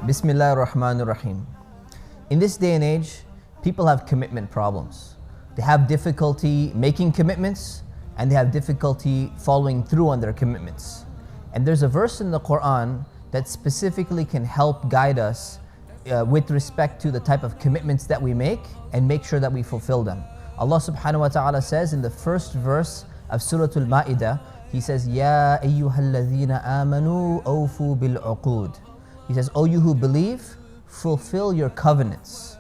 Bismillah ar-Rahman ar-Rahim. In this day and age, people have commitment problems. They have difficulty making commitments and they have difficulty following through on their commitments. And there's a verse in the Quran that specifically can help guide us with respect to the type of commitments that we make and make sure that we fulfill them. Allah subhanahu wa ta'ala says in the first verse of Surah Al-Ma'idah, He says, Ya ayyuhalladhina amanu awfu bil uqud. He says, O you who believe, fulfill your covenants.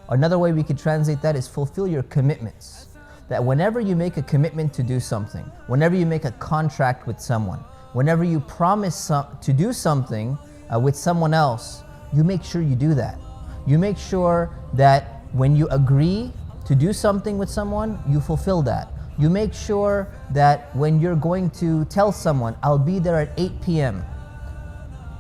Another way we could translate that is fulfill your commitments. That whenever you make a commitment to do something, whenever you make a contract with someone, whenever you promise to do something with someone else, you make sure you do that. You make sure that when you agree to do something with someone, you fulfill that. You make sure that when you're going to tell someone, I'll be there at 8 p.m.,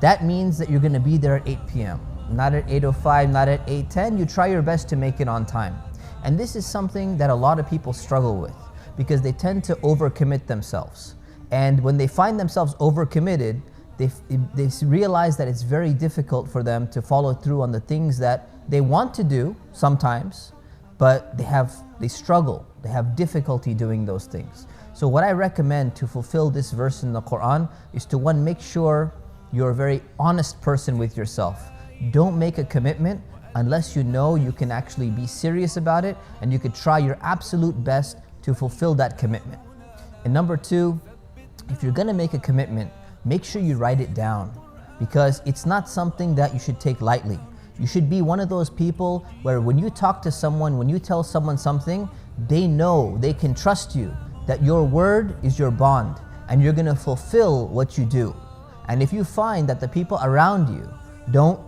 that means that you're going to be there at 8 p.m., not at 8:05, not at 8:10. You try your best to make it on time. And this is something that a lot of people struggle with because they tend to overcommit themselves. And when they find themselves overcommitted, they realize that it's very difficult for them to follow through on the things that they want to do sometimes, but they struggle. They have difficulty doing those things. So what I recommend to fulfill this verse in the Quran is to, one, make sure you're a very honest person with yourself. Don't make a commitment unless you know you can actually be serious about it and you could try your absolute best to fulfill that commitment. And number two, if you're going to make a commitment, make sure you write it down, because it's not something that you should take lightly. You should be one of those people where when you talk to someone, when you tell someone something, they know, they can trust you, that your word is your bond and you're going to fulfill what you do. And if you find that the people around you don't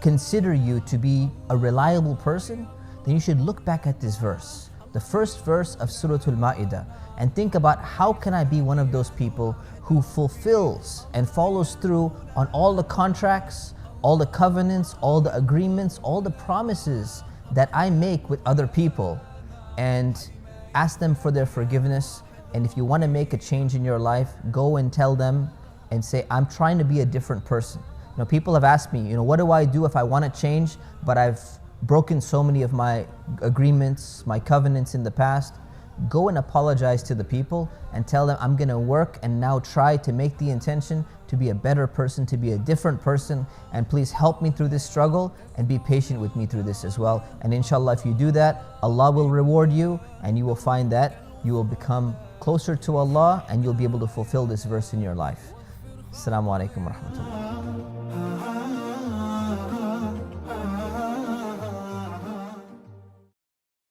consider you to be a reliable person, then you should look back at this verse, the first verse of Surah Al-Ma'idah, and think about, how can I be one of those people who fulfills and follows through on all the contracts, all the covenants, all the agreements, all the promises that I make with other people, and ask them for their forgiveness. And if you want to make a change in your life, go and tell them and say, I'm trying to be a different person. You know, people have asked me, what do I do if I want to change, but I've broken so many of my agreements, my covenants in the past? Go and apologize to the people and tell them, I'm going to work and now try to make the intention to be a better person, to be a different person, and please help me through this struggle and be patient with me through this as well. And inshallah, if you do that, Allah will reward you and you will find that you will become closer to Allah and you'll be able to fulfill this verse in your life. Assalamu alaikum wa rahmatullah.